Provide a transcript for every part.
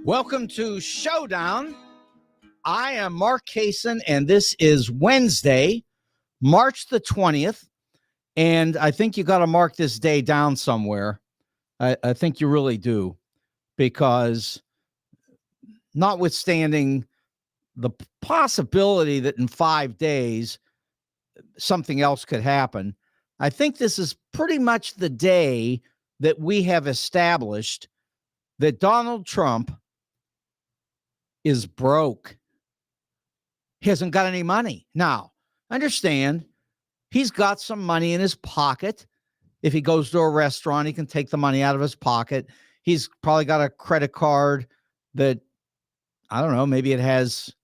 Welcome to Showdown. I am Mark Kaysen, and this is Wednesday, March the 20th. And I think you got to mark this day down somewhere. I think you really do, because notwithstanding the possibility that in 5 days something else could happen, I think this is pretty much the day that we have established that Donald Trump is broke. He hasn't got any money. Now, understand, he's got some money in his pocket. If he goes to a restaurant, he can take the money out of his pocket. He's probably got a credit card that, I don't know, maybe it has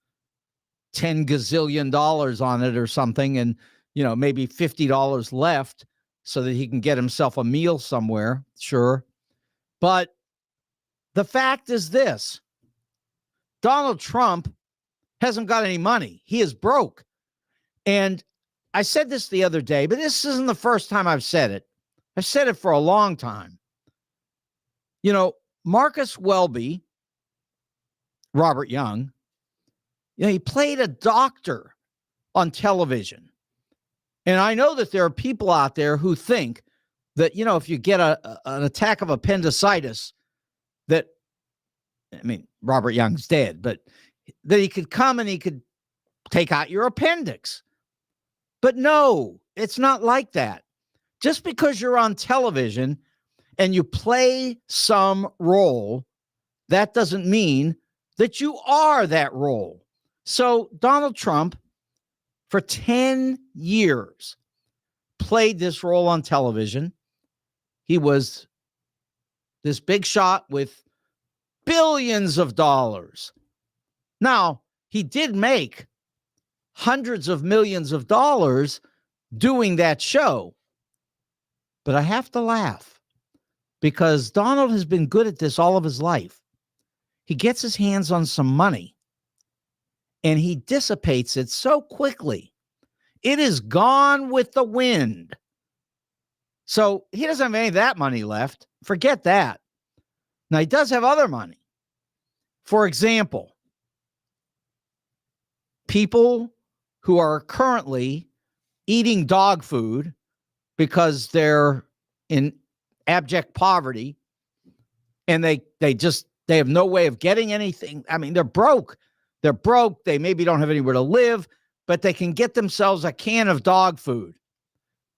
$10 gazillion on it or something, and, maybe $50 left so that he can get himself a meal somewhere. Sure. But the fact is this: Donald Trump hasn't got any money. He is broke. And I said this the other day, but this isn't the first time I've said it. I've said it for a long time. Marcus Welby, Robert Young, he played a doctor on television. And I know that there are people out there who think that, if you get an attack of appendicitis, that, Robert Young's dead, but that he could come and he could take out your appendix. But no, it's not like that. Just because you're on television and you play some role, that doesn't mean that you are that role. So Donald Trump, for 10 years, played this role on television. He was this big shot with billions of dollars. Now, he did make hundreds of millions of dollars doing that show. But I have to laugh, because Donald has been good at this all of his life. He gets his hands on some money and he dissipates it so quickly. It is gone with the wind. So he doesn't have any of that money left. Forget that. Now, he does have other money. For example, people who are currently eating dog food because they're in abject poverty and they have no way of getting anything. They're broke. They're broke. They maybe don't have anywhere to live, but they can get themselves a can of dog food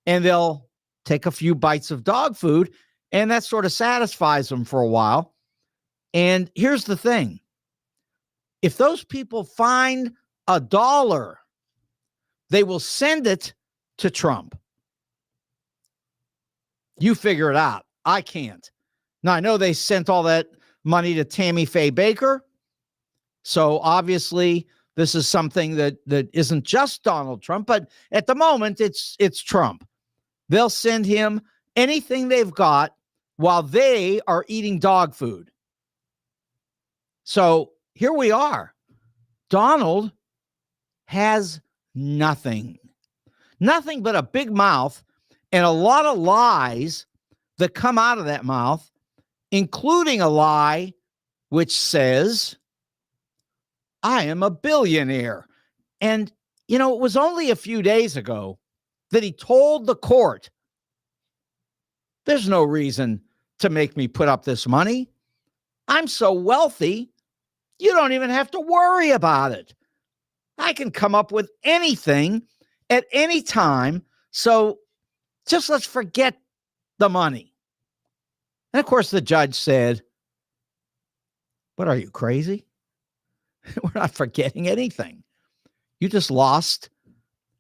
and they'll take a few bites of dog food, and that sort of satisfies them for a while. And here's the thing: if those people find $1, they will send it to Trump. You figure it out. I can't. Now, I know they sent all that money to Tammy Faye Baker. So obviously this is something that isn't just Donald Trump, but at the moment it's Trump. They'll send him anything they've got while they are eating dog food. So here we are. Donald has nothing but a big mouth and a lot of lies that come out of that mouth, including a lie which says, I am a billionaire. And, it was only a few days ago that he told the court, there's no reason to make me put up this money. I'm so wealthy, you don't even have to worry about it. I can come up with anything at any time. So just let's forget the money. And of course, the judge said, what are you, crazy? We're not forgetting anything. You just lost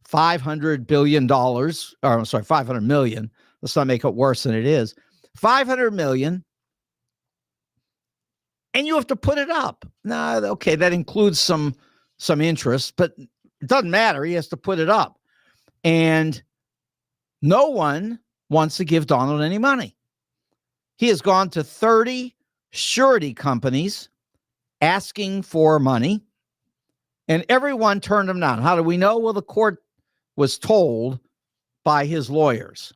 $500 billion, or I'm sorry, 500 million. Let's not make it worse than it is. 500 million. And you have to put it up. Nah, okay, that includes some interest, but it doesn't matter. He has to put it up. And no one wants to give Donald any money. He has gone to 30 surety companies asking for money, and everyone turned him down. How do we know? Well, the court was told by his lawyers.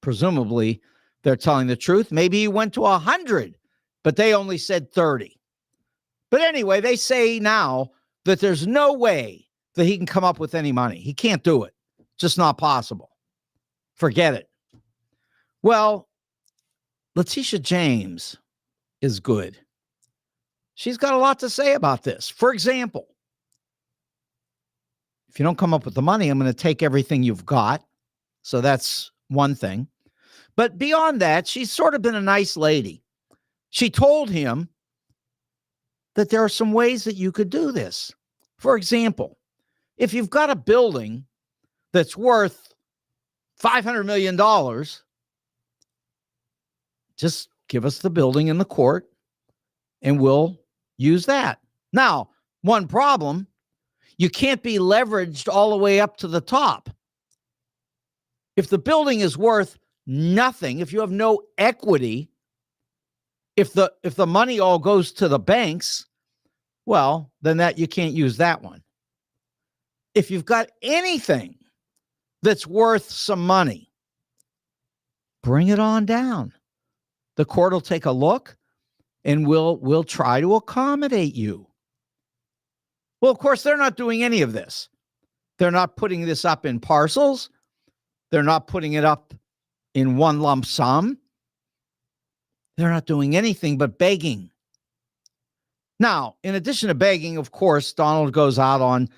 Presumably, they're telling the truth. Maybe he went to 100, but they only said 30. But anyway, they say now that there's no way that he can come up with any money. He can't do it. Just not possible. Forget it. Well, Letitia James is good. She's got a lot to say about this. For example, if you don't come up with the money, I'm going to take everything you've got. So that's one thing. But beyond that, she's sort of been a nice lady. She told him that there are some ways that you could do this. For example, if you've got a building that's worth $500 million, just give us the building in the court and we'll use that. Now, one problem, you can't be leveraged all the way up to the top. If the building is worth nothing, if you have no equity, if the money all goes to the banks, well, then that you can't use that one. If you've got anything that's worth some money, bring it on down. The court will take a look and we'll try to accommodate you. Well, of course, they're not doing any of this. They're not putting this up in parcels. They're not putting it up in one lump sum. They're not doing anything but begging. Now, in addition to begging, of course, Donald goes out on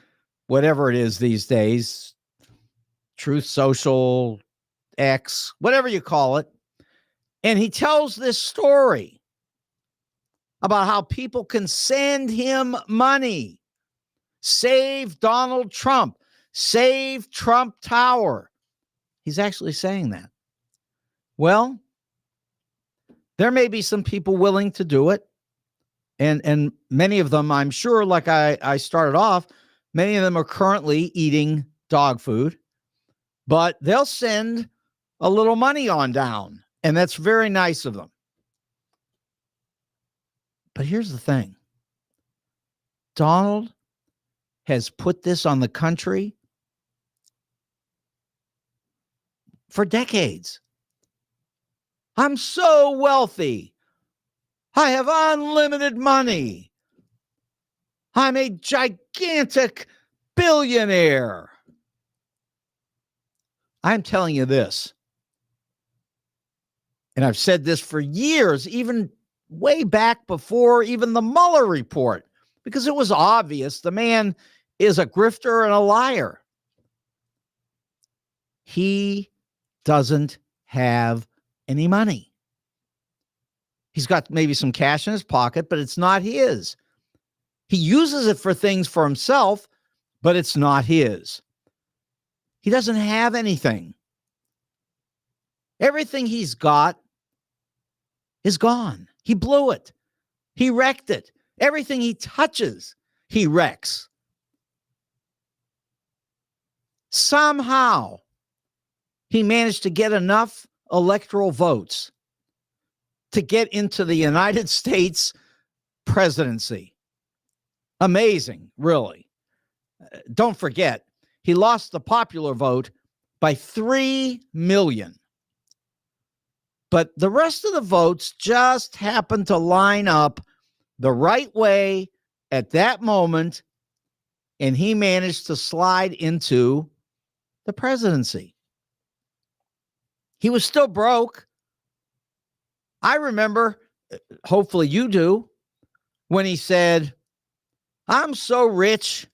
whatever it is these days, Truth Social, X, whatever you call it, and he tells this story about how people can send him money. Save Donald Trump. Save Trump Tower. He's actually saying that. Well, there may be some people willing to do it. And many of them, I'm sure, like I started off, many of them are currently eating dog food, but they'll send a little money on down. And that's very nice of them. But here's the thing. Donald has put this on the country for decades. I'm so wealthy. I have unlimited money. I'm a gigantic billionaire. I'm telling you this, and I've said this for years, even way back before even the Mueller report, because it was obvious the man is a grifter and a liar. He doesn't have any money. He's got maybe some cash in his pocket, but it's not his. He uses it for things for himself, but it's not his. He doesn't have anything. Everything he's got is gone. He blew it. He wrecked it. Everything he touches, he wrecks. Somehow, he managed to get enough electoral votes to get into the United States presidency. Amazing, really. Don't forget, he lost the popular vote by 3 million. But the rest of the votes just happened to line up the right way at that moment, and he managed to slide into the presidency. He was still broke. I remember, hopefully you do, when he said, I'm so rich,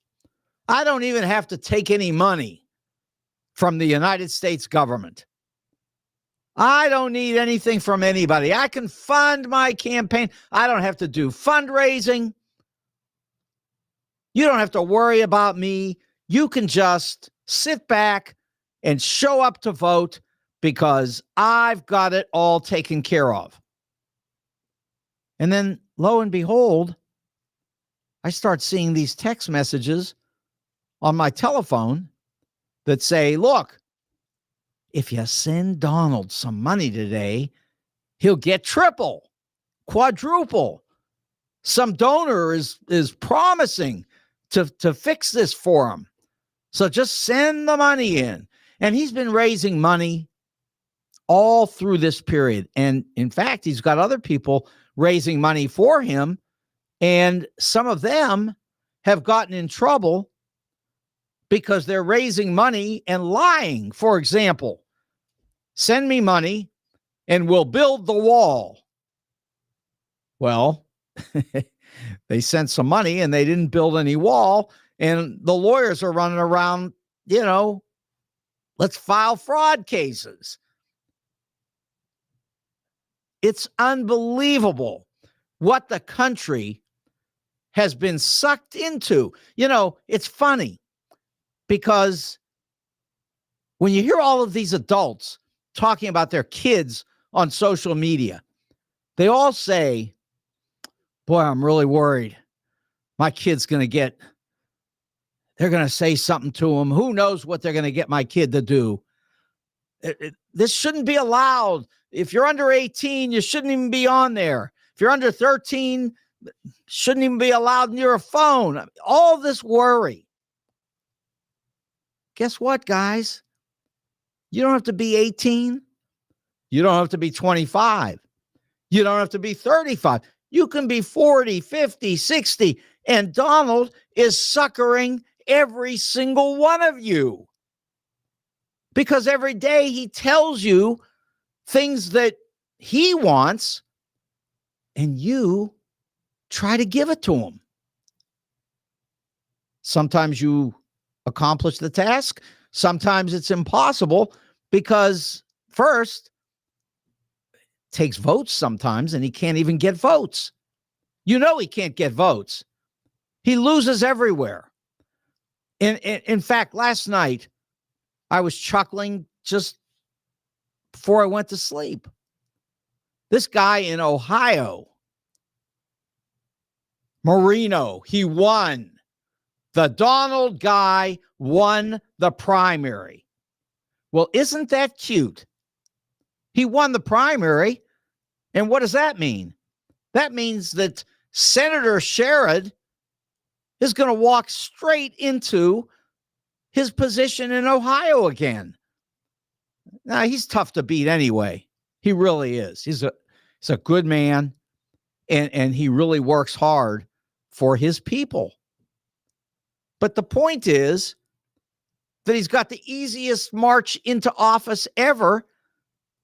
I don't even have to take any money from the United States government. I don't need anything from anybody. I can fund my campaign. I don't have to do fundraising. You don't have to worry about me. You can just sit back and show up to vote because I've got it all taken care of. And then, lo and behold, I start seeing these text messages on my telephone that say, look, if you send Donald some money today, he'll get triple, quadruple. Some donor is promising to fix this for him. So just send the money in. And he's been raising money all through this period. And in fact, he's got other people raising money for him And some of them have gotten in trouble because they're raising money and lying. For example, send me money and we'll build the wall. Well, they sent some money and they didn't build any wall. And the lawyers are running around, let's file fraud cases. It's unbelievable what the country has been sucked into. It's funny because when you hear all of these adults talking about their kids on social media, they all say, boy, I'm really worried. My kid's they're going to say something to him. Who knows what they're going to get my kid to do? This shouldn't be allowed. If you're under 18, you shouldn't even be on there. If you're under 13, shouldn't even be allowed near a phone. All this worry. Guess what, guys? You don't have to be 18. You don't have to be 25. You don't have to be 35. You can be 40, 50, 60. And Donald is suckering every single one of you. Because every day he tells you things that he wants, and you try to give it to him. Sometimes you accomplish the task. Sometimes it's impossible because first, it takes votes sometimes, and he can't even get votes. He can't get votes. He loses everywhere. In fact, last night, I was chuckling just before I went to sleep. This guy in Ohio, Marino, he won. The Donald guy won the primary. Well, isn't that cute? He won the primary. And what does that mean? That means that Senator Sherrod is going to walk straight into his position in Ohio again. Now, he's tough to beat anyway. He really is. He's a good man, and he really works hard for his people. But the point is that he's got the easiest march into office ever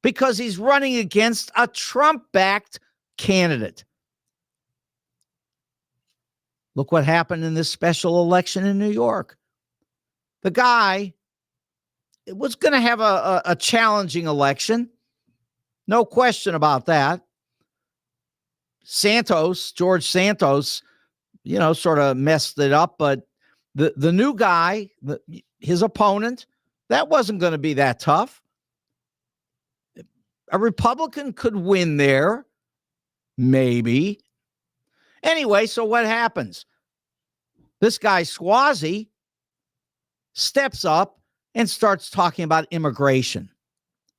because he's running against a Trump-backed candidate. Look what happened in this special election in New York. The guy was going to have a challenging election. No question about that. George Santos, sort of messed it up, but the new guy, his opponent, that wasn't going to be that tough. A Republican could win there, maybe. Anyway, so what happens? This guy, Suozzi, steps up and starts talking about immigration.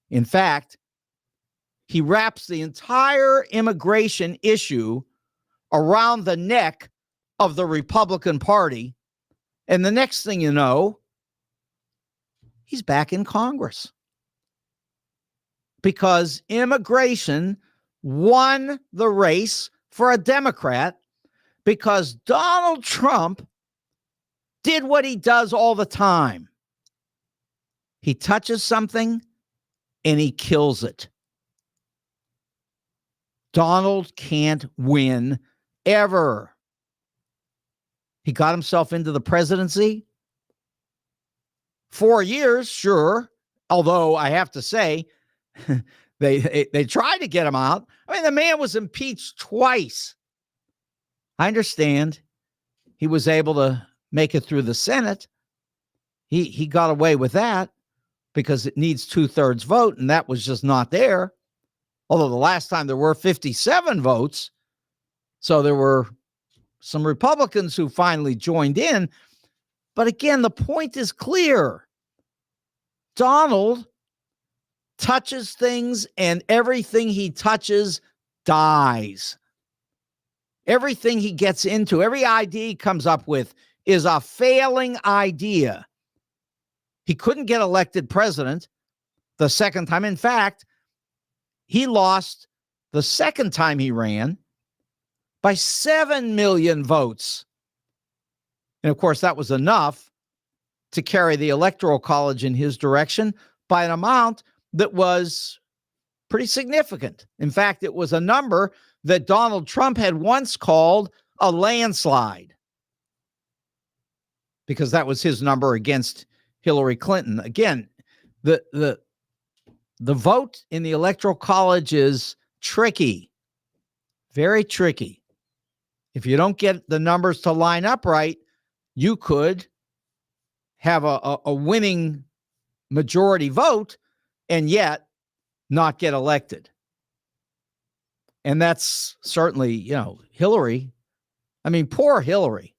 In fact, he wraps the entire immigration issue around the neck of the Republican Party. And the next thing you know, he's back in Congress. Because immigration won the race for a Democrat because Donald Trump did what he does all the time. He touches something and he kills it. Donald can't win ever. He got himself into the presidency. 4 years, sure. Although I have to say, they tried to get him out. I mean, the man was impeached twice. I understand he was able to make it through the Senate. He got away with that because it needs 2/3 vote, and that was just not there. Although the last time there were 57 votes, so there were some Republicans who finally joined in. But again, the point is clear. Donald touches things, and everything he touches dies. Everything he gets into, every idea he comes up with is a failing idea. He couldn't get elected president the second time. In fact, he lost the second time he ran by 7 million votes. And of course, that was enough to carry the Electoral College in his direction by an amount that was pretty significant. In fact, it was a number that Donald Trump had once called a landslide, because that was his number against Hillary Clinton. Again, the vote in the Electoral College is tricky, very tricky. If you don't get the numbers to line up right, you could have a winning majority vote and yet not get elected. And that's certainly, Hillary. I mean, poor Hillary.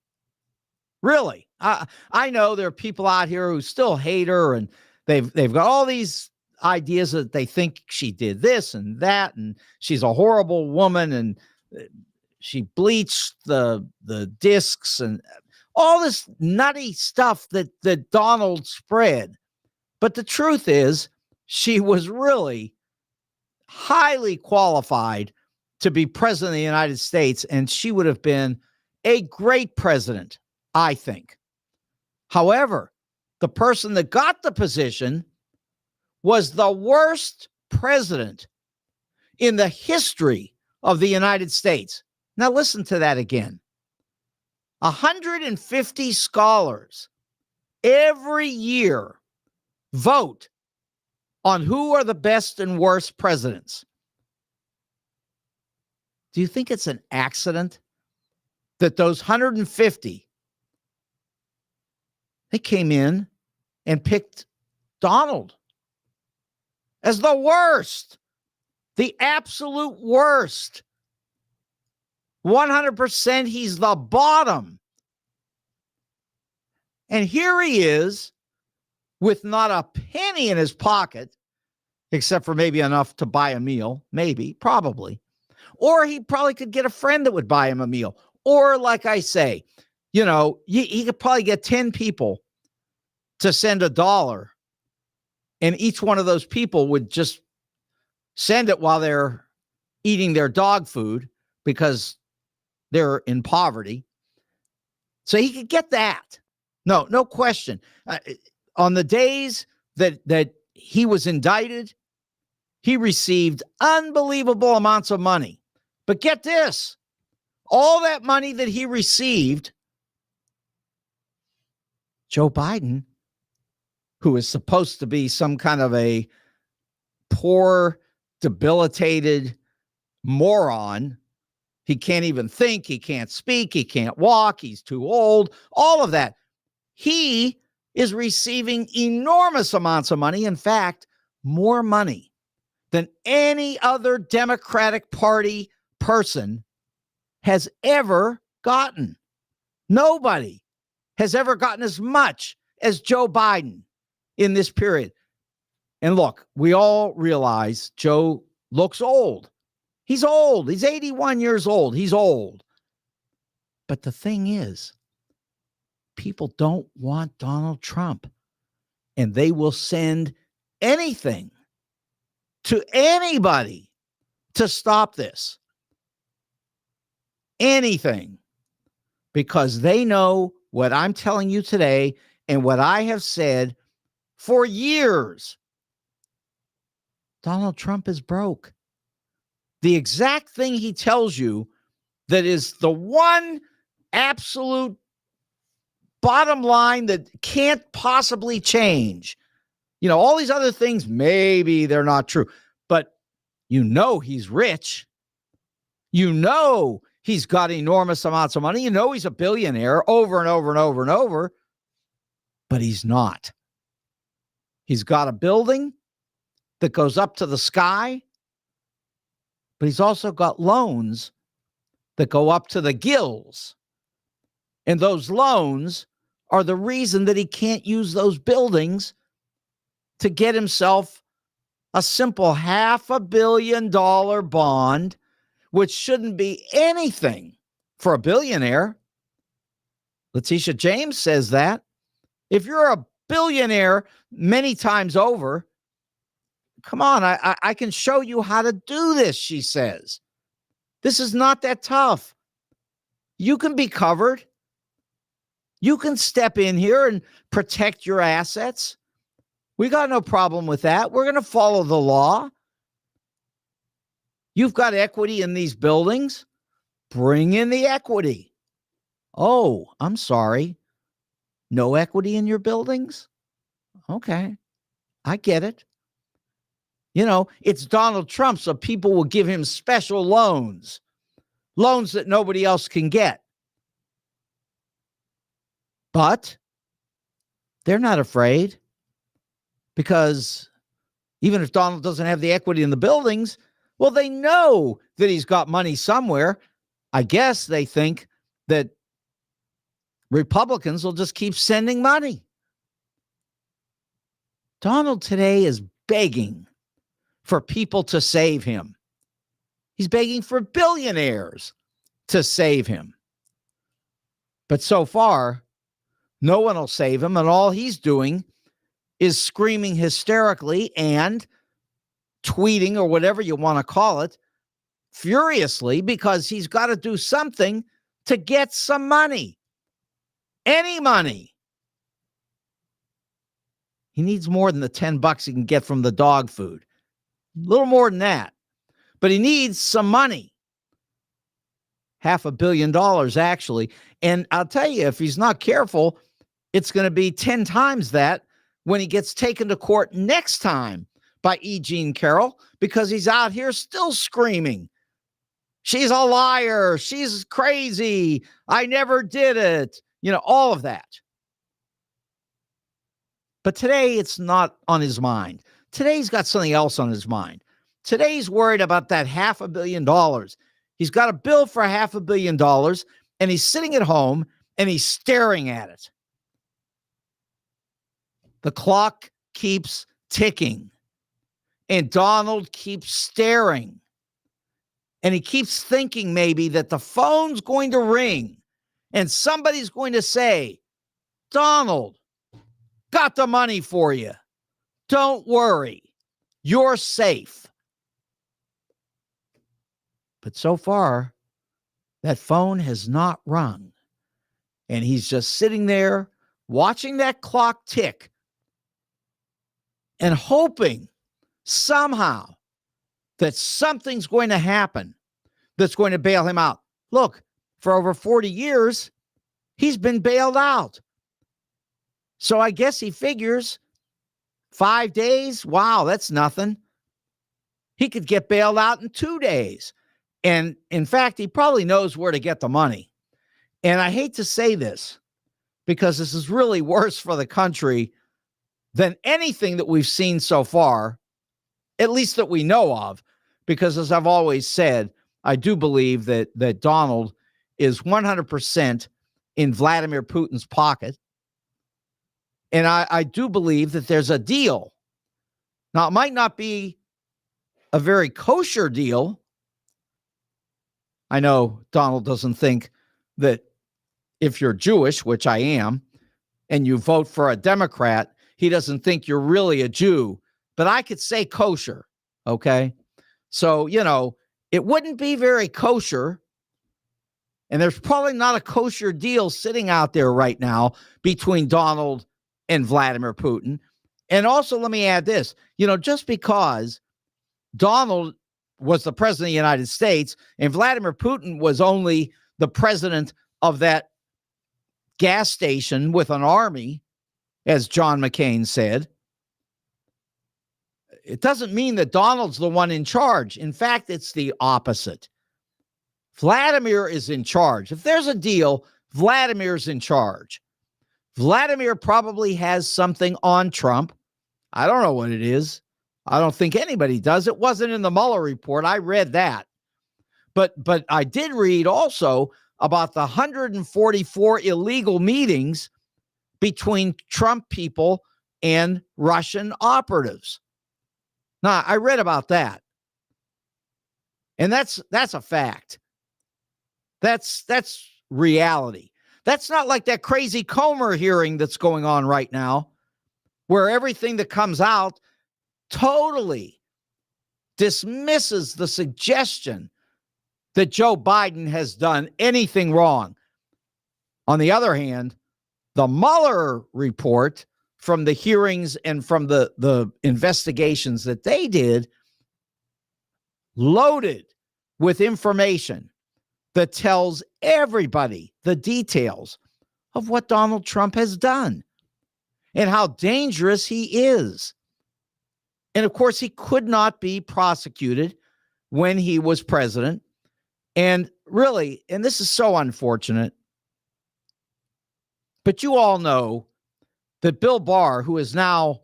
Really. I know there are people out here who still hate her, and they've got all these ideas that they think she did this and that, and she's a horrible woman, and she bleached the discs and all this nutty stuff that Donald spread. But the truth is, she was really highly qualified to be president of the United States, and she would have been a great president, I think. However, the person that got the position was the worst president in the history of the United States. Now listen to that again. 150 scholars every year vote on who are the best and worst presidents. Do you think it's an accident that those 150, they came in and picked Donald as the worst, the absolute worst? 100% he's the bottom. And here he is with not a penny in his pocket, except for maybe enough to buy a meal, maybe, probably. Or he probably could get a friend that would buy him a meal. Or like I say, he could probably get 10 people to send $1, and each one of those people would just send it while they're eating their dog food because they're in poverty. So he could get that. No question. On the days that he was indicted, he received unbelievable amounts of money. But get this, all that money that he received, Joe Biden, who is supposed to be some kind of a poor, debilitated moron, he can't even think, he can't speak, he can't walk, he's too old, all of that. He is receiving enormous amounts of money. In fact, more money than any other Democratic Party person has ever gotten. Nobody has ever gotten as much as Joe Biden in this period. And look, we all realize Joe looks old. He's old. He's 81 years old. He's old. But the thing is, people don't want Donald Trump, and they will send anything to anybody to stop this. Anything. Because they know what I'm telling you today and what I have said for years. Donald Trump is broke. The exact thing he tells you that is the one absolute bottom line that can't possibly change. All these other things, maybe they're not true, but he's rich. He's got enormous amounts of money. He's a billionaire over and over and over and over, but he's not. He's got a building that goes up to the sky, but he's also got loans that go up to the gills. And those loans are the reason that he can't use those buildings to get himself a simple $500 million bond, which shouldn't be anything for a billionaire. Letitia James says that. If you're a billionaire many times over, come on, I can show you how to do this, she says. This is not that tough. You can be covered. You can step in here and protect your assets. We got no problem with that. We're going to follow the law. You've got equity in these buildings. Bring in the equity. Oh, I'm sorry. No equity in your buildings? Okay, I get it. You know, it's Donald Trump, so people will give him special loans that nobody else can get. But they're not afraid, because even if Donald doesn't have the equity in the buildings, well, they know that he's got money somewhere. I guess they think that Republicans will just keep sending money. Donald today is begging for people to save him. He's begging for billionaires to save him. But so far, no one will save him, and all he's doing is screaming hysterically and tweeting, or whatever you want to call it, furiously, because he's got to do something to get some money. Any money. He needs more than the $10 he can get from the dog food. A little more than that. But he needs some money. $500 million, actually. And I'll tell you, if he's not careful, it's going to be 10 times that when he gets taken to court next time by E. Jean Carroll, because he's out here still screaming, she's a liar, she's crazy, I never did it, you know, all of that. But today, it's not on his mind. Today's got something else on his mind. Today's worried about that $500 million. He's got a bill for $500 million, and he's sitting at home and he's staring at it. The clock keeps ticking, and Donald keeps staring. And he keeps thinking maybe that the phone's going to ring and somebody's going to say, Donald, got the money for you. Don't worry. You're safe. But so far, that phone has not rung. And he's just sitting there watching that clock tick and hoping somehow that something's going to happen that's going to bail him out. Look, for over 40 years, he's been bailed out. So I guess he figures 5 days, wow, that's nothing. He could get bailed out in 2 days. And in fact, he probably knows where to get the money. And I hate to say this, because this is really worse for the country than anything that we've seen so far, at least that we know of, because as I've always said, I do believe that Donald is 100% in Vladimir Putin's pocket. And I do believe that there's a deal. Now, it might not be a very kosher deal. I know Donald doesn't think that if you're Jewish, which I am, and you vote for a Democrat, he doesn't think you're really a Jew. But I could say kosher, okay? So, you know, it wouldn't be very kosher. And there's probably not a kosher deal sitting out there right now between Donald and Vladimir Putin. And also, let me add this, you know, just because Donald was the president of the United States and Vladimir Putin was only the president of that gas station with an army, as John McCain said, it doesn't mean that Donald's the one in charge. In fact, it's the opposite. Vladimir is in charge. If there's a deal, Vladimir's in charge. Vladimir probably has something on Trump. I don't know what it is. I don't think anybody does. It wasn't in the Mueller report. I read that. But I did read also about the 144 illegal meetings between Trump people and Russian operatives. Now, I read about that. And that's a fact. That's reality. That's not like that crazy Comer hearing that's going on right now, where everything that comes out totally dismisses the suggestion that Joe Biden has done anything wrong. On the other hand, the Mueller report from the hearings and from the investigations that they did, loaded with information that tells everybody the details of what Donald Trump has done and how dangerous he is. And of course, he could not be prosecuted when he was president. And really, and this is so unfortunate, but you all know that Bill Barr, who is now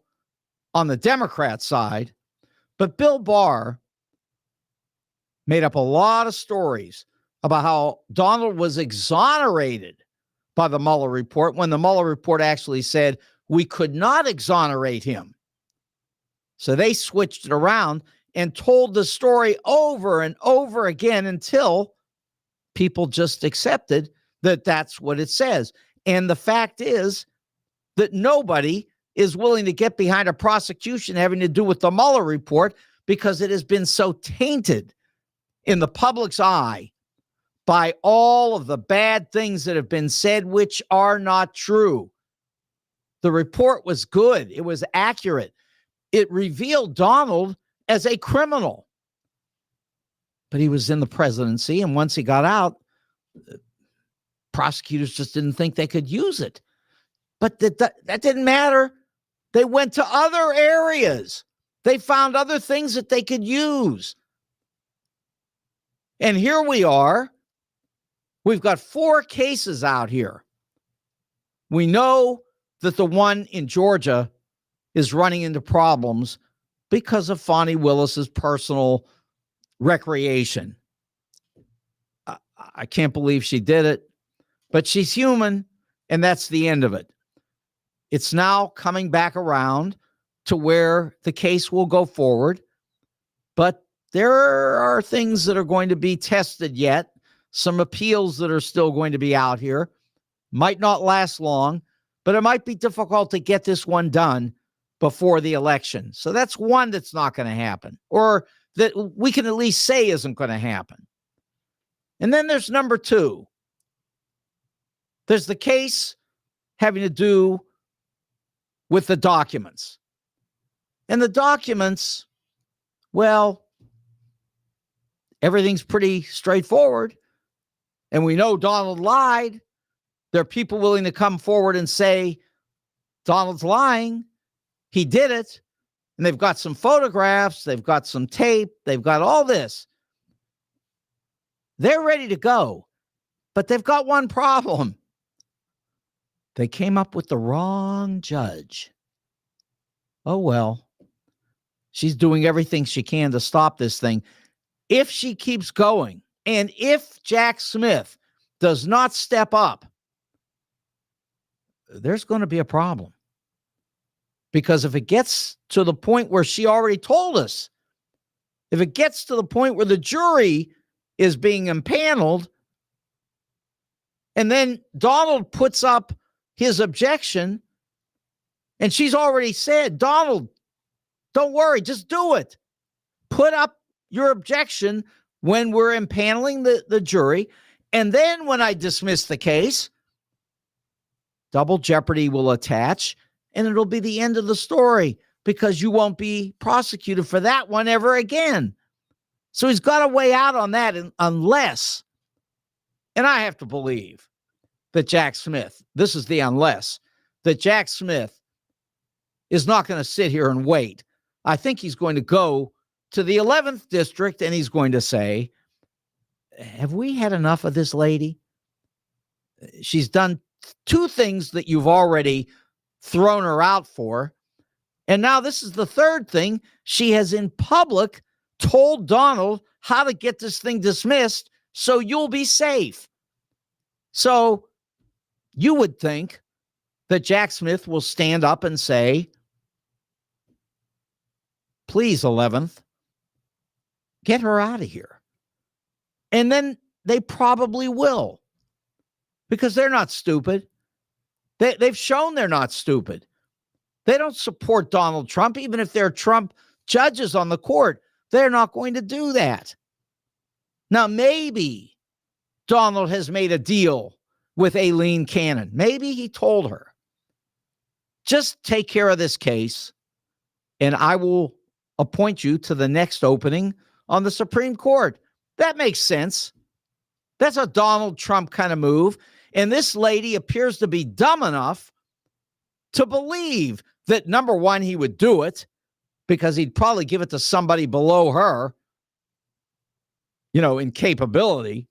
on the Democrat side, but Bill Barr made up a lot of stories about how Donald was exonerated by the Mueller report when the Mueller report actually said we could not exonerate him. So they switched it around and told the story over and over again until people just accepted that that's what it says. And the fact is that nobody is willing to get behind a prosecution having to do with the Mueller report because it has been so tainted in the public's eye by all of the bad things that have been said, which are not true. The report was good. It was accurate. It revealed Donald as a criminal. But he was in the presidency, and once he got out, prosecutors just didn't think they could use it. But that didn't matter. They went to other areas. They found other things that they could use. And here we are. We've got 4 cases out here. We know that the one in Georgia is running into problems because of Fonnie Willis's personal recreation. I can't believe she did it, but she's human, and that's the end of it. It's now coming back around to where the case will go forward, but there are things that are going to be tested yet, some appeals that are still going to be out here. Might not last long, but it might be difficult to get this one done before the election. So that's one that's not going to happen, or that we can at least say isn't going to happen. And then there's number 2. There's the case having to do with the documents. And the documents, well, everything's pretty straightforward. And we know Donald lied. There are people willing to come forward and say, Donald's lying. He did it. And they've got some photographs. They've got some tape. They've got all this. They're ready to go. But they've got one problem. They came up with the wrong judge. Oh, well. She's doing everything she can to stop this thing. If she keeps going, and if Jack Smith does not step up, there's going to be a problem. Because if it gets to the point where she already told us, if it gets to the point where the jury is being impaneled, and then Donald puts up his objection, and she's already said, Donald, don't worry, just do it. Put up your objection when we're impaneling the jury, and then when I dismiss the case, double jeopardy will attach, and it'll be the end of the story because you won't be prosecuted for that one ever again. So he's got a way out on that unless, and I have to believe that Jack Smith, this is the unless, that Jack Smith is not going to sit here and wait. I think he's going to go to the 11th district and he's going to say, have we had enough of this lady? She's done 2 things that you've already thrown her out for. And now this is the 3rd thing. She has in public told Donald how to get this thing dismissed so you'll be safe. So you would think that Jack Smith will stand up and say, please, 11th, get her out of here. And then they probably will, because they're not stupid. They've shown they're not stupid. They don't support Donald Trump, even if they're Trump judges on the court. They're not going to do that. Now, maybe Donald has made a deal with Aileen Cannon. Maybe he told her, just take care of this case, and I will appoint you to the next opening on the Supreme Court. That makes sense. That's a Donald Trump kind of move. And this lady appears to be dumb enough to believe that, number one, he would do it because he'd probably give it to somebody below her, in capability.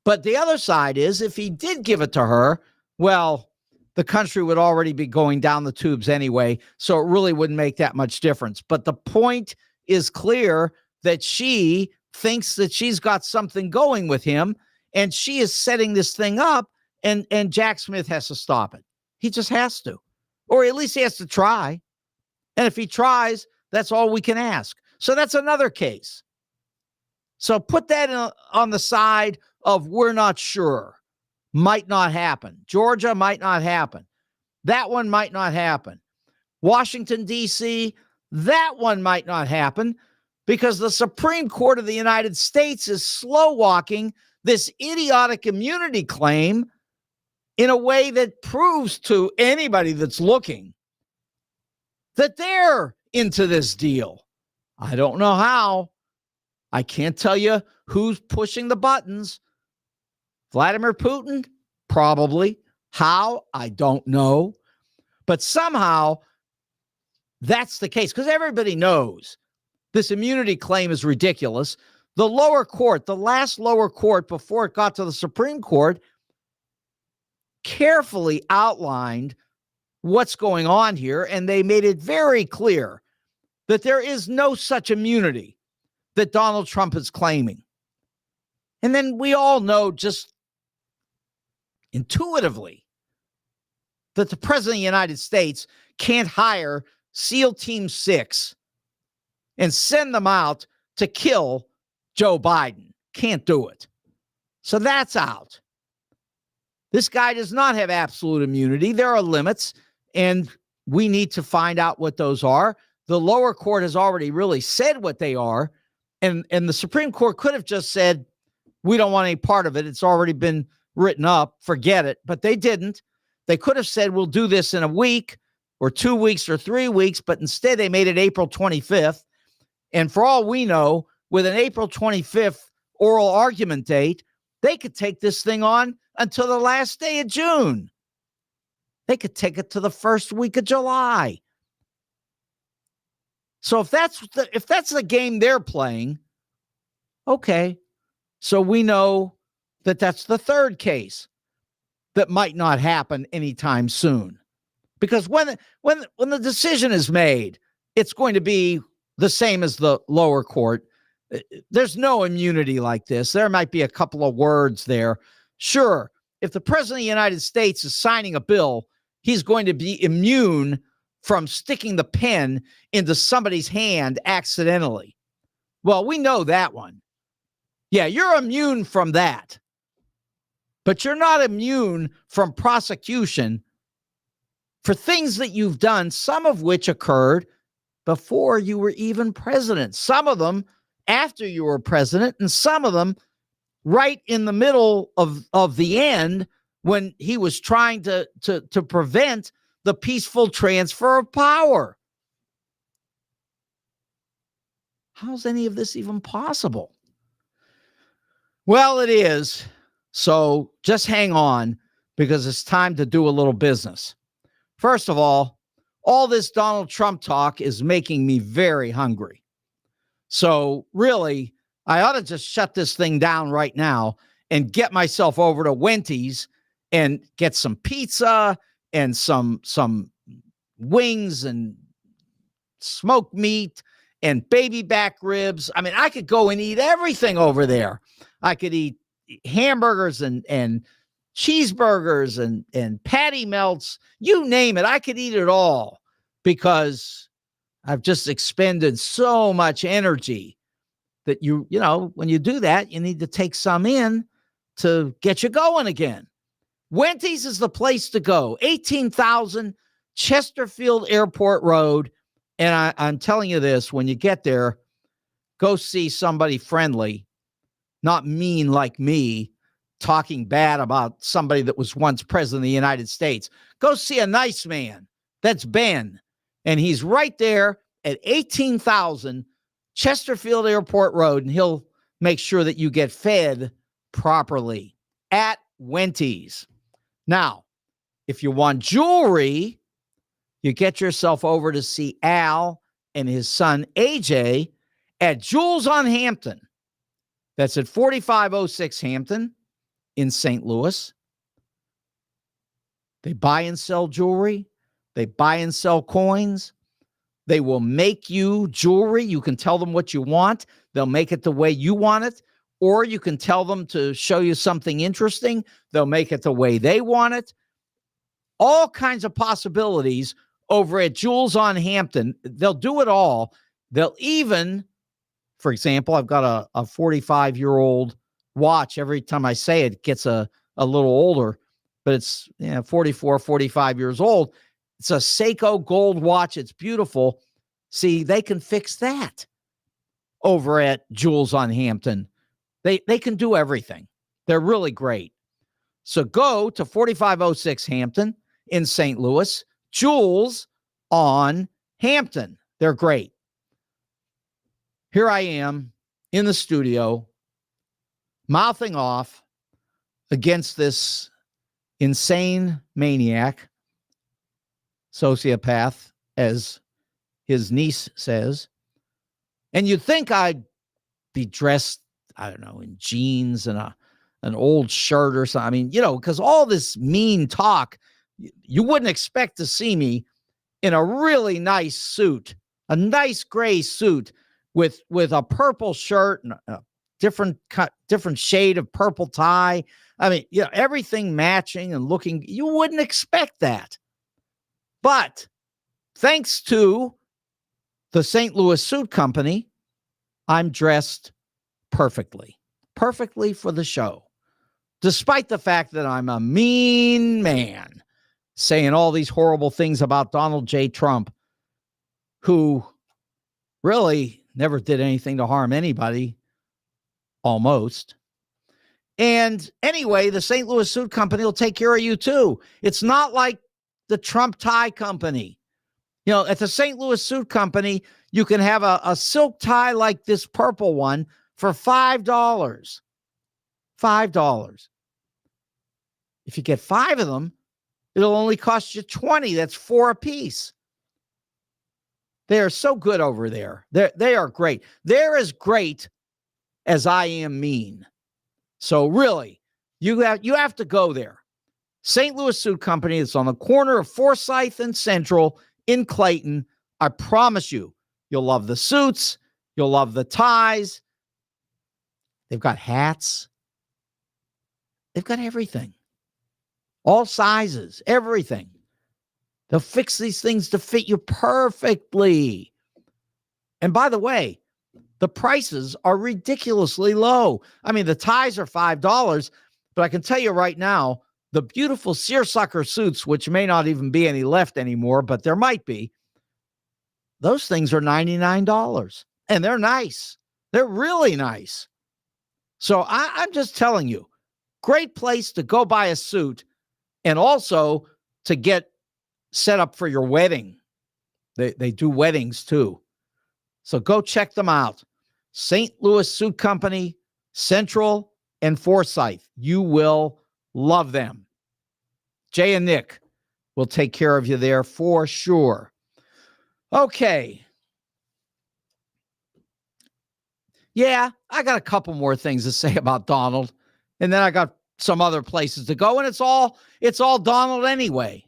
But the other side is, if he did give it to her, well, the country would already be going down the tubes anyway, so it really wouldn't make that much difference. But the point is clear that she thinks that she's got something going with him, and she is setting this thing up, and Jack Smith has to stop it. He just has to. Or at least he has to try. And if he tries, that's all we can ask. So that's another case. So put that on the side of we're not sure. Might not happen. Georgia might not happen. That one might not happen. Washington, D.C., that one might not happen because the Supreme Court of the United States is slow-walking this idiotic immunity claim in a way that proves to anybody that's looking that they're into this deal. I don't know how. I can't tell you who's pushing the buttons. Vladimir Putin? Probably. How? I don't know. But somehow that's the case because everybody knows this immunity claim is ridiculous. The lower court, the last lower court before it got to the Supreme Court, carefully outlined what's going on here, and they made it very clear that there is no such immunity that Donald Trump is claiming. And then we all know just intuitively that the President of the United States can't hire SEAL Team 6 and send them out to kill Joe Biden. Can't do it. So that's out. This guy does not have absolute immunity. There are limits, and we need to find out what those are. The lower court has already really said what they are, and the Supreme Court could have just said, we don't want any part of it. It's already been written up. Forget it. But they didn't. They could have said, we'll do this in a week or 2 weeks or 3 weeks, but instead they made it April 25th. And for all we know, with an April 25th oral argument date, they could take this thing on until the last day of June. They could take it to the first week of July. So if that's the game they're playing, okay. So we know that that's the third case that might not happen anytime soon. Because when the decision is made, it's going to be the same as the lower court. There's no immunity like this. There might be a couple of words there. Sure, if the President of the United States is signing a bill, he's going to be immune from sticking the pen into somebody's hand accidentally. Well, we know that one. Yeah, you're immune from that. But you're not immune from prosecution for things that you've done, some of which occurred before you were even president. Some of them after you were president, and some of them right in the middle of the end when he was trying to prevent the peaceful transfer of power. How's any of this even possible? Well, it is. So just hang on because it's time to do a little business. First of all this Donald Trump talk is making me very hungry. So really, I ought to just shut this thing down right now and get myself over to Wendy's and get some pizza and some wings and smoked meat and baby back ribs. I mean, I could go and eat everything over there. I could eat hamburgers and cheeseburgers and patty melts, you name it. I could eat it all because I've just expended so much energy that you know, when you do that, you need to take some in to get you going again. Wendy's is the place to go. 18,000 Chesterfield Airport Road. And I'm telling you this, when you get there, go see somebody friendly. not mean like me, talking bad about somebody that was once president of the United States. Go see a nice man. That's Ben. And he's right there at 18,000 Chesterfield Airport Road, and he'll make sure that you get fed properly at Wenty's. Now, if you want jewelry, you get yourself over to see Al and his son AJ at Jewels on Hampton. That's at 4506 Hampton in St. Louis. They buy and sell jewelry. They buy and sell coins. They will make you jewelry. You can tell them what you want. They'll make it the way you want it. Or you can tell them to show you something interesting. They'll make it the way they want it. All kinds of possibilities over at Jewels on Hampton. They'll do it all. They'll even, for example, I've got a 45-year-old watch. Every time I say it, it gets a little older, but it's 44, 45 years old. It's a Seiko gold watch. It's beautiful. See, they can fix that over at Jewels on Hampton. They can do everything. They're really great. So go to 4506 Hampton in St. Louis, Jewels on Hampton. They're great. Here I am in the studio, mouthing off against this insane maniac, sociopath, as his niece says. And you'd think I'd be dressed, I don't know, in jeans and an old shirt or something. I mean, because all this mean talk, you wouldn't expect to see me in a really nice suit, a nice gray suit with a purple shirt and a different shade of purple tie. I mean, everything matching and looking. You wouldn't expect that. But thanks to the St. Louis Suit Company, I'm dressed perfectly for the show, despite the fact that I'm a mean man saying all these horrible things about Donald J. Trump, who really never did anything to harm anybody, almost. And anyway, the St. Louis Suit Company will take care of you too. It's not like the Trump tie company. At the St. Louis Suit Company, you can have a silk tie like this purple one for $5. $5. If you get 5 of them, it'll only cost you $20. That's 4 a piece. They are so good over there. They are great. They're as great as I am mean. So really, you have to go there. St. Louis Suit Company is on the corner of Forsyth and Central in Clayton. I promise you'll love the suits. You'll love the ties. They've got hats. They've got everything. All sizes, everything. They'll fix these things to fit you perfectly. And by the way, the prices are ridiculously low. I mean, the ties are $5, but I can tell you right now, the beautiful seersucker suits, which may not even be any left anymore, but there might be, those things are $99. And they're nice. They're really nice. So I'm just telling you, great place to go buy a suit and also to get set up for your wedding. They do weddings too. So go check them out. St. Louis Suit Company, Central and Forsyth. You will love them. Jay and Nick will take care of you there for sure. Okay. Yeah, I got a couple more things to say about Donald, and then I got some other places to go, and it's all Donald anyway,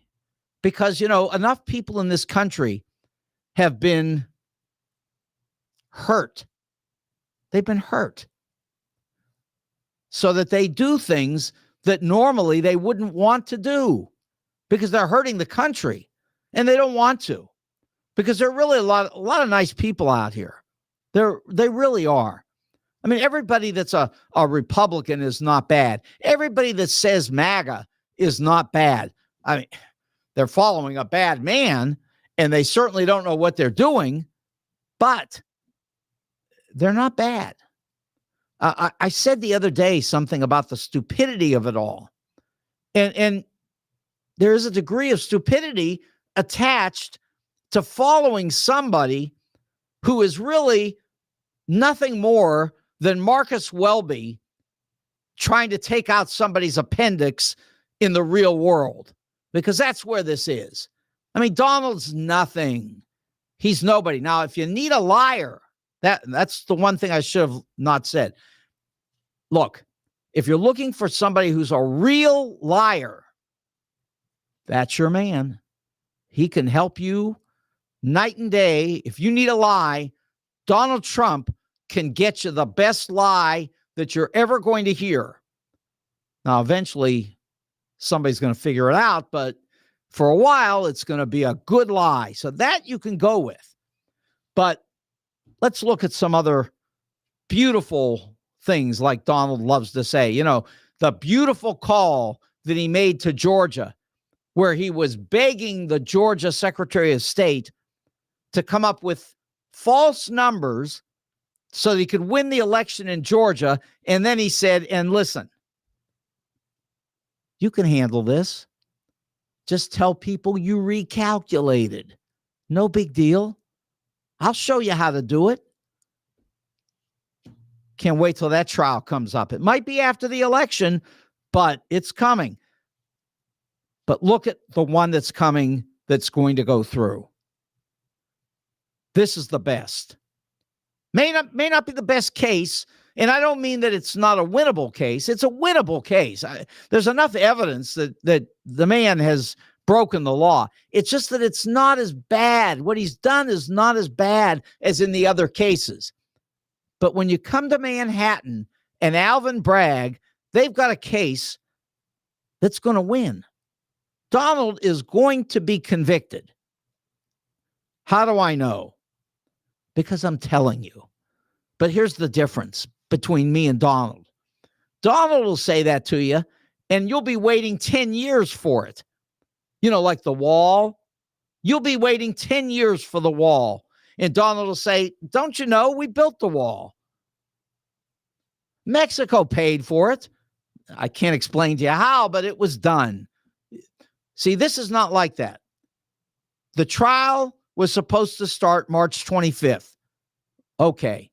because enough people in this country have been hurt. They've been hurt so that they do things that normally they wouldn't want to do because they're hurting the country, and they don't want to, because there are really a lot of nice people out here. They really are. I mean, everybody that's a Republican is not bad. Everybody that says MAGA is not bad. I mean, they're following a bad man, and they certainly don't know what they're doing, but they're not bad. I said the other day something about the stupidity of it all. And there is a degree of stupidity attached to following somebody who is really nothing more than Marcus Welby trying to take out somebody's appendix in the real world, because that's where this is. I mean, Donald's nothing. He's nobody. Now, if you need a liar, that's the one thing I should have not said. Look, if you're looking for somebody who's a real liar, that's your man. He can help you night and day. If you need a lie, Donald Trump can get you the best lie that you're ever going to hear. Now, eventually, somebody's going to figure it out, but for a while, it's going to be a good lie. So that you can go with. But let's look at some other beautiful things, like Donald loves to say. You know, the beautiful call that he made to Georgia, where he was begging the Georgia Secretary of State to come up with false numbers so that he could win the election in Georgia. And then he said, and listen, you can handle this. Just tell people you recalculated. No big deal. I'll show you how to do it. Can't wait till that trial comes up. It might be after the election, but it's coming. But look at the one that's coming that's going to go through. This is the best. May not be the best case, and I don't mean that it's not a winnable case. It's a winnable case. There's enough evidence that the man has broken the law. It's just that it's not as bad. What he's done is not as bad as in the other cases. But when you come to Manhattan and Alvin Bragg, they've got a case that's going to win. Donald is going to be convicted. How do I know? Because I'm telling you. But here's the difference between me and Donald. Donald will say that to you, and you'll be waiting 10 years for it. You know, like the wall. You'll be waiting 10 years for the wall. And Donald will say, don't you know, we built the wall. Mexico paid for it. I can't explain to you how, but it was done. See, this is not like that. The trial was supposed to start March 25th. Okay.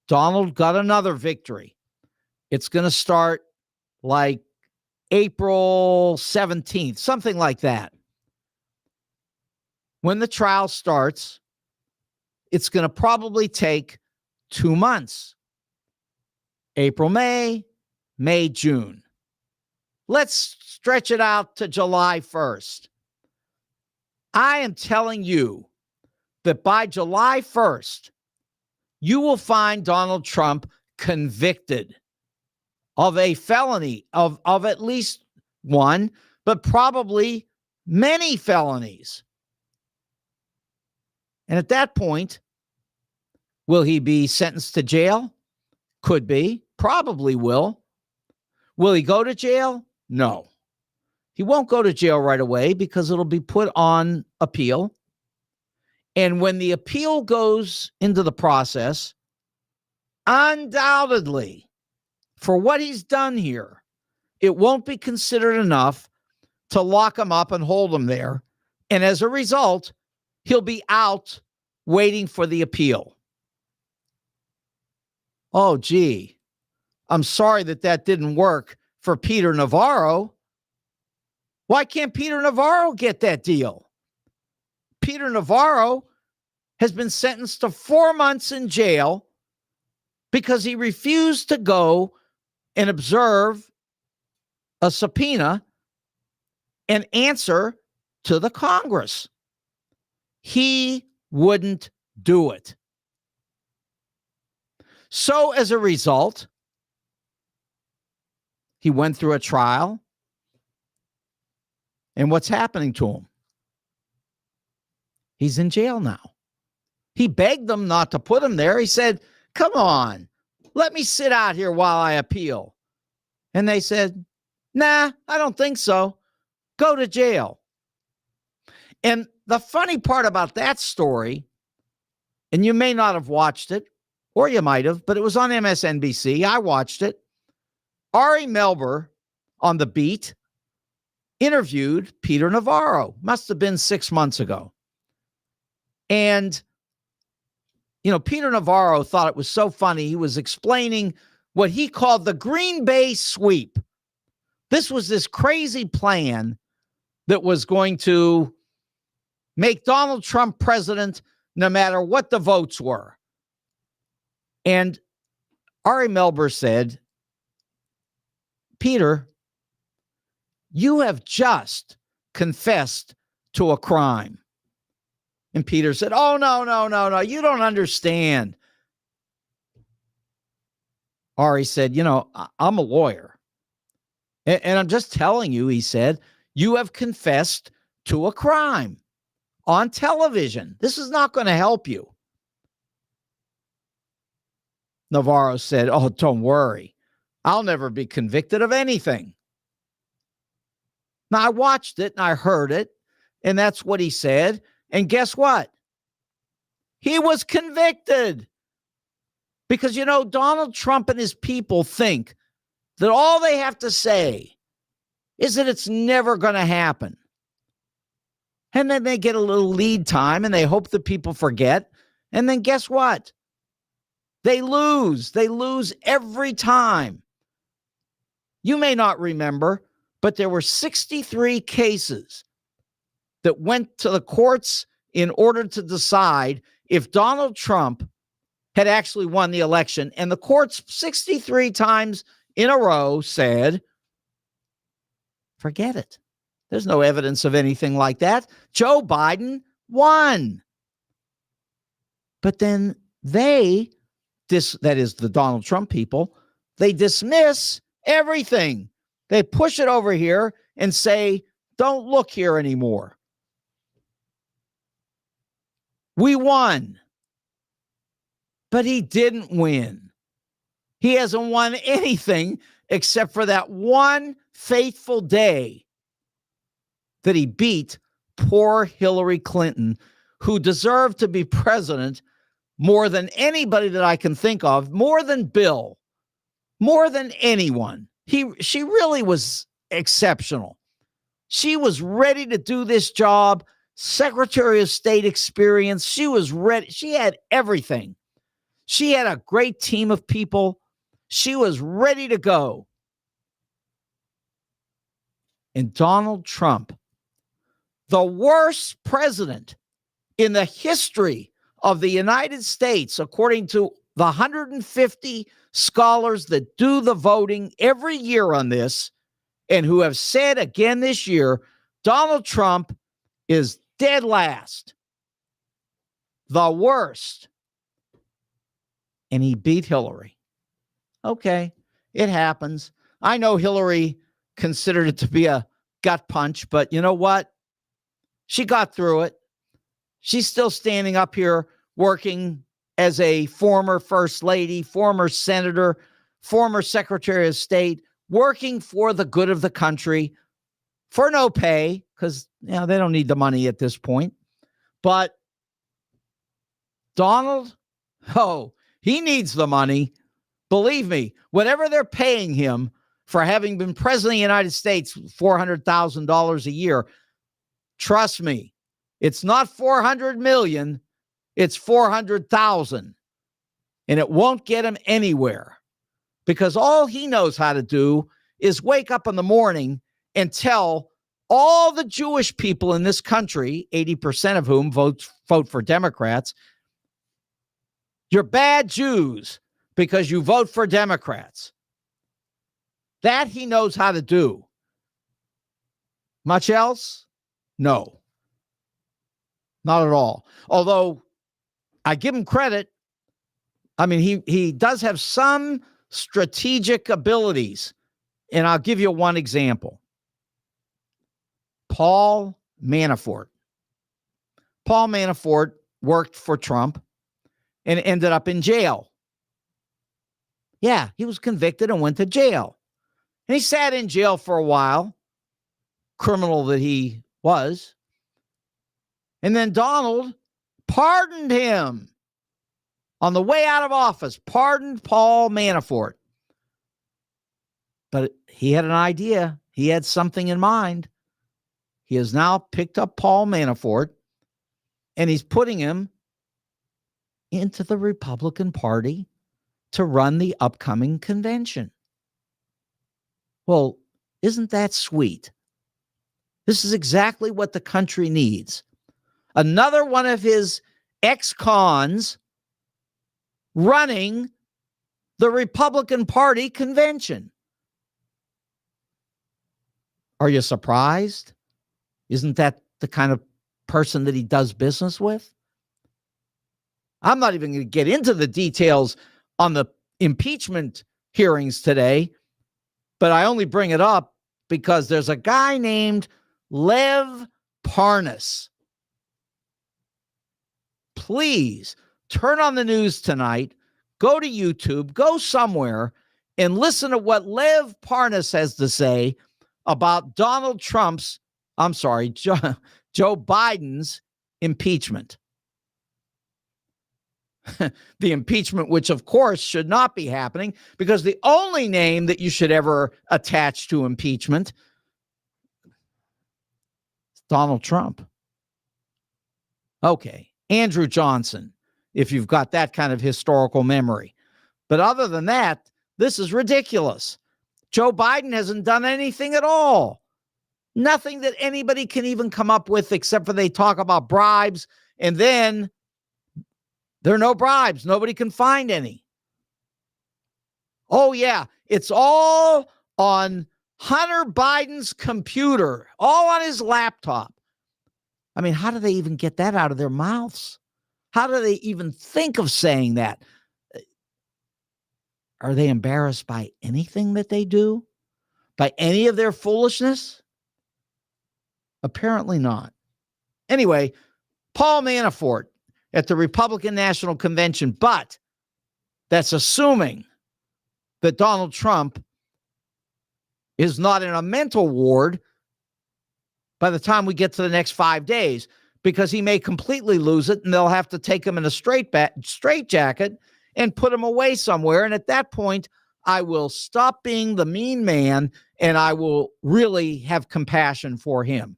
Donald got another victory. It's going to start like April 17th, something like that. When the trial starts, it's going to probably take 2 months. April, May, June. Let's stretch it out to July 1st. I am telling you that by July 1st, you will find Donald Trump convicted of a felony, of at least one, but probably many felonies. And at that point, will he be sentenced to jail? Could be. Probably will. Will he go to jail? No. He won't go to jail right away because it'll be put on appeal. And when the appeal goes into the process, undoubtedly, for what he's done here, it won't be considered enough to lock him up and hold him there. And as a result, he'll be out waiting for the appeal. Oh, gee, I'm sorry that didn't work for Peter Navarro. Why can't Peter Navarro get that deal? Peter Navarro has been sentenced to 4 months in jail because he refused to go and observe a subpoena and answer to the Congress. He wouldn't do it. So as a result, he went through a trial. And what's happening to him? He's in jail now. He begged them not to put him there. He said, come on, let me sit out here while I appeal. And they said, nah, I don't think so. Go to jail. And the funny part about that story, and you may not have watched it, or you might have, but it was on MSNBC. I watched it. Ari Melber on The Beat interviewed Peter Navarro. Must have been 6 months ago. And, Peter Navarro thought it was so funny. He was explaining what he called the Green Bay sweep. This was this crazy plan that was going to make Donald Trump president no matter what the votes were. And Ari Melber said, Peter, you have just confessed to a crime. And Peter said, oh, no, you don't understand. Ari said, I'm a lawyer. And I'm just telling you, he said, you have confessed to a crime on television. This is not going to help you. Navarro said, oh, don't worry. I'll never be convicted of anything. Now, I watched it and I heard it, and that's what he said. And guess what? He was convicted. Because, Donald Trump and his people think that all they have to say is that it's never going to happen. And then they get a little lead time and they hope that people forget. And then guess what? They lose. They lose every time. You may not remember, but there were 63 cases that went to the courts in order to decide if Donald Trump had actually won the election. And the courts 63 times in a row said, forget it. There's no evidence of anything like that. Joe Biden won. But then that is the Donald Trump people, they dismiss everything. They push it over here and say, don't look here anymore. We won. But he didn't win. He hasn't won anything except for that one fateful day that he beat poor Hillary Clinton, who deserved to be president more than anybody that I can think of, more than Bill, more than anyone. She really was exceptional. She was ready to do this job, Secretary of State experience. She was ready. She had everything. She had a great team of people. She was ready to go. And Donald Trump, the worst president in the history of the United States, according to the 150 scholars that do the voting every year on this, and who have said again this year, Donald Trump is dead last. The worst. And he beat Hillary. Okay, it happens. I know Hillary considered it to be a gut punch, but you know what? She got through it. She's still standing up here working as a former first lady, former senator, former secretary of state, working for the good of the country for no pay, because they don't need the money at this point. But Donald, he needs the money. Believe me, whatever they're paying him for having been president of the United States, $400,000 a year, trust me, it's not 400 million, it's 400,000. And it won't get him anywhere, because all he knows how to do is wake up in the morning and tell all the Jewish people in this country, 80% of whom vote for Democrats, you're bad Jews because you vote for Democrats. That he knows how to do. Much else? No. Not at all. Although I give him credit. I mean, he does have some strategic abilities. And I'll give you one example. Paul Manafort. Paul Manafort worked for Trump and ended up in jail. Yeah, he was convicted and went to jail. And he sat in jail for a while, criminal that he was. And then Donald pardoned him. on the way out of office, pardoned Paul Manafort. But he had an idea. He had something in mind. He has now picked up Paul Manafort, and he's putting him into the Republican Party to run the upcoming convention. Well, isn't that sweet? This is exactly what the country needs. Another one of his ex-cons running the Republican Party convention. Are you surprised? Isn't that the kind of person that he does business with? I'm not even going to get into the details on the impeachment hearings today, but I only bring it up because there's a guy named Lev Parnas. Please turn on the news tonight, go to YouTube, go somewhere, and listen to what Lev Parnas has to say about Joe Biden's impeachment. The impeachment, which of course should not be happening, because the only name that you should ever attach to impeachment is Donald Trump. Okay, Andrew Johnson, if you've got that kind of historical memory. But other than that, this is ridiculous. Joe Biden hasn't done anything at all. Nothing that anybody can even come up with, except for they talk about bribes, and then there are no bribes. Nobody can find any. Oh, yeah, it's all on Hunter Biden's computer, all on his laptop. I mean, how do they even get that out of their mouths? How do they even think of saying that? Are they embarrassed by anything that they do? By any of their foolishness? Apparently not. Anyway, Paul Manafort at the Republican National Convention, but that's assuming that Donald Trump is not in a mental ward by the time we get to the next 5 days, because he may completely lose it and they'll have to take him in a straitjacket and put him away somewhere. And at that point, I will stop being the mean man and I will really have compassion for him.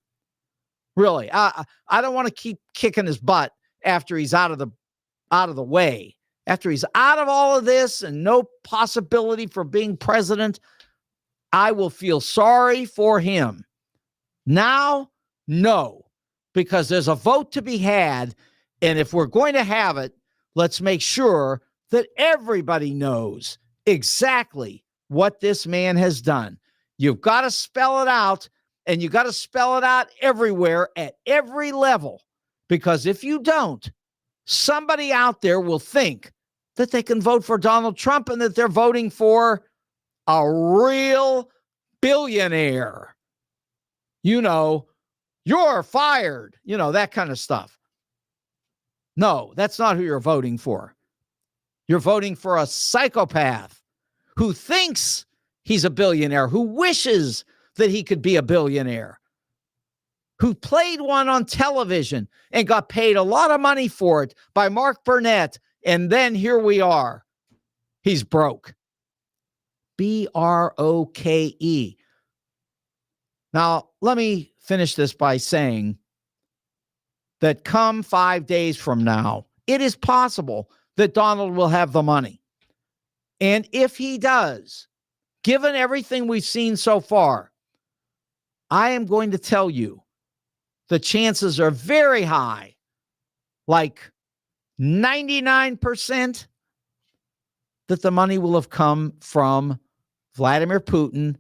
Really, I don't want to keep kicking his butt after he's out of the way. After he's out of all of this and no possibility for being president, I will feel sorry for him. Now, no, because there's a vote to be had. And if we're going to have it, let's make sure that everybody knows exactly what this man has done. You've got to spell it out, and you got to spell it out everywhere at every level. Because if you don't, somebody out there will think that they can vote for Donald Trump and that they're voting for a real billionaire. You know, you're fired, you know, that kind of stuff. No, that's not who you're voting for. You're voting for a psychopath who thinks he's a billionaire, who wishes that he could be a billionaire, who played one on television and got paid a lot of money for it by Mark Burnett. And then here we are. He's broke. B-R-O-K-E. Now, let me finish this by saying that come 5 days from now, it is possible that Donald will have the money. And if he does, given everything we've seen so far, I am going to tell you the chances are very high, like 99%, that the money will have come from Vladimir Putin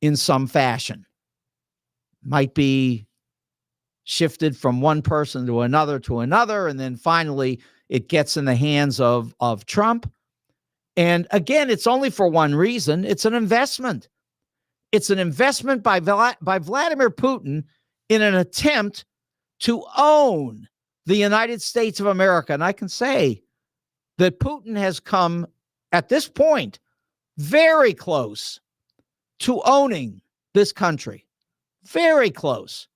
in some fashion. Might be shifted from one person to another, and then finally it gets in the hands of Trump. And again, it's only for one reason. It's an investment. It's an investment by Vladimir Putin in an attempt to own the United States of America. And I can say that Putin has come, at this point, very close to owning this country. Very close.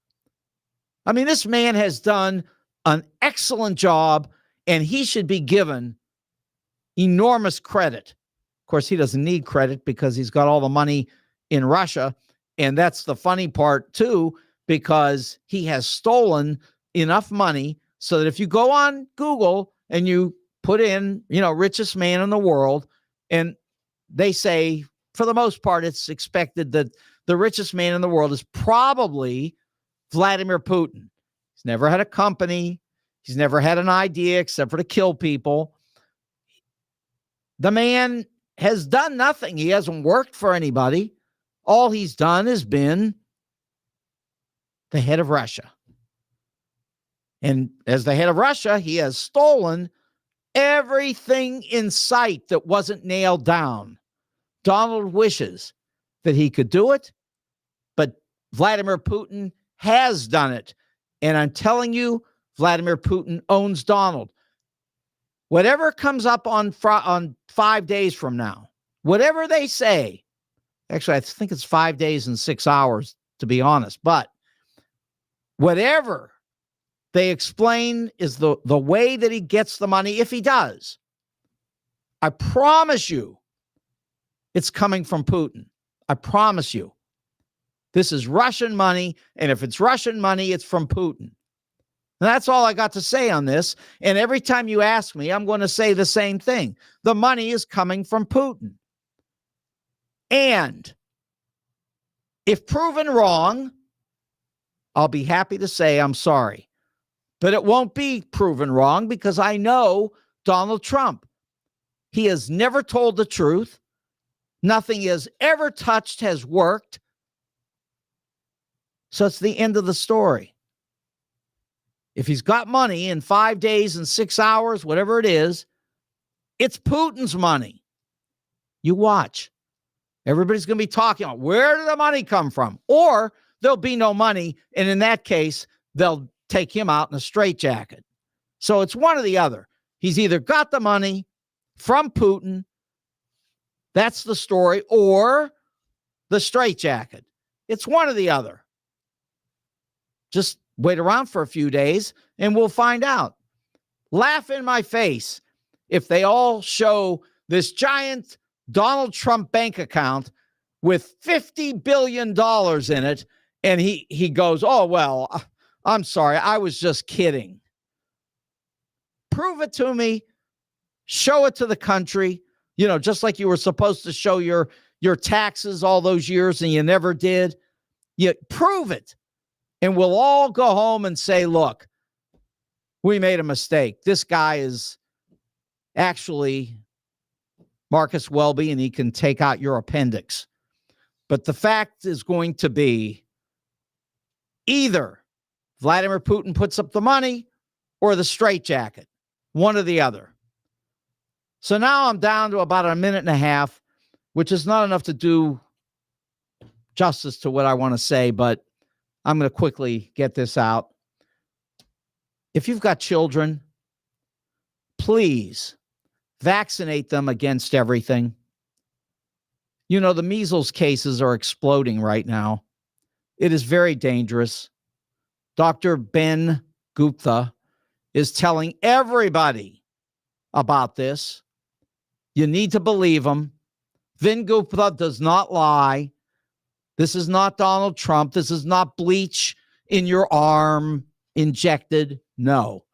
I mean, this man has done an excellent job, and he should be given enormous credit. Of course, he doesn't need credit because he's got all the money in Russia. And that's the funny part, too, because he has stolen enough money so that if you go on Google and you put in, richest man in the world, and they say, for the most part, it's expected that the richest man in the world is probably Vladimir Putin. He's never had a company. He's never had an idea except for to kill people. The man has done nothing. He hasn't worked for anybody. All he's done has been the head of Russia. And as the head of Russia, he has stolen everything in sight that wasn't nailed down. Donald wishes that he could do it, but Vladimir Putin has done it. And I'm telling you, Vladimir Putin owns Donald. Whatever comes up on 5 days from now, whatever they say, actually, I think it's 5 days and 6 hours, to be honest, but whatever they explain is the way that he gets the money, if he does, I promise you, it's coming from Putin. I promise you. This is Russian money, and if it's Russian money, it's from Putin. And that's all I got to say on this. And every time you ask me, I'm going to say the same thing. The money is coming from Putin. And if proven wrong, I'll be happy to say I'm sorry. But it won't be proven wrong because I know Donald Trump. He has never told the truth. Nothing he has ever touched has worked. So it's the end of the story. If he's got money in 5 days and 6 hours, whatever it is, it's Putin's money. You watch. Everybody's going to be talking about where did the money come from? Or there'll be no money. And in that case, they'll take him out in a straitjacket. So it's one or the other. He's either got the money from Putin, that's the story, or the straitjacket. It's one or the other. Just wait around for a few days and we'll find out. Laugh in my face if they all show this giant Donald Trump bank account with $50 billion in it. And he goes, oh, well, I'm sorry. I was just kidding. Prove it to me. Show it to the country. Just like you were supposed to show your taxes all those years and you never did. You prove it. And we'll all go home and say, look, we made a mistake. This guy is actually Marcus Welby and he can take out your appendix. But the fact is going to be either Vladimir Putin puts up the money or the straitjacket, one or the other. So now I'm down to about a minute and a half, which is not enough to do justice to what I want to say, but I'm going to quickly get this out. If you've got children, please vaccinate them against everything. The measles cases are exploding right now. It is very dangerous. Dr. Ben Gupta is telling everybody about this. You need to believe him. Vin Gupta does not lie. This is not Donald Trump. This is not bleach in your arm injected. No,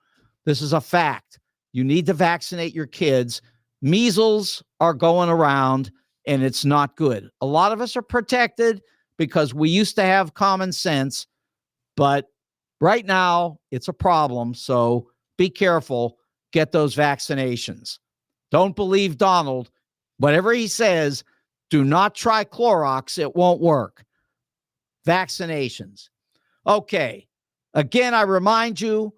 this is a fact. You need to vaccinate your kids. Measles are going around and it's not good. A lot of us are protected because we used to have common sense, but right now it's a problem. So be careful. Get those vaccinations. Don't believe Donald. Whatever he says, do not try Clorox. It won't work. Vaccinations. Okay. Again, I remind you,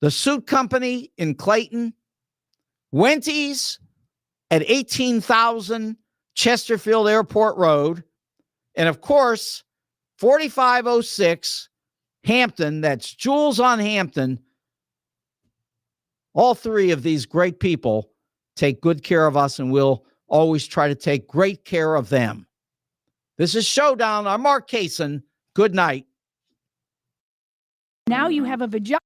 the suit company in Clayton, Wendy's at 18,000 Chesterfield Airport Road, and of course, 4506 Hampton, that's Jules on Hampton. All three of these great people take good care of us, and we'll always try to take great care of them. This is Showdown. I'm Mark Kaysen. Good night. Now you have a vagina.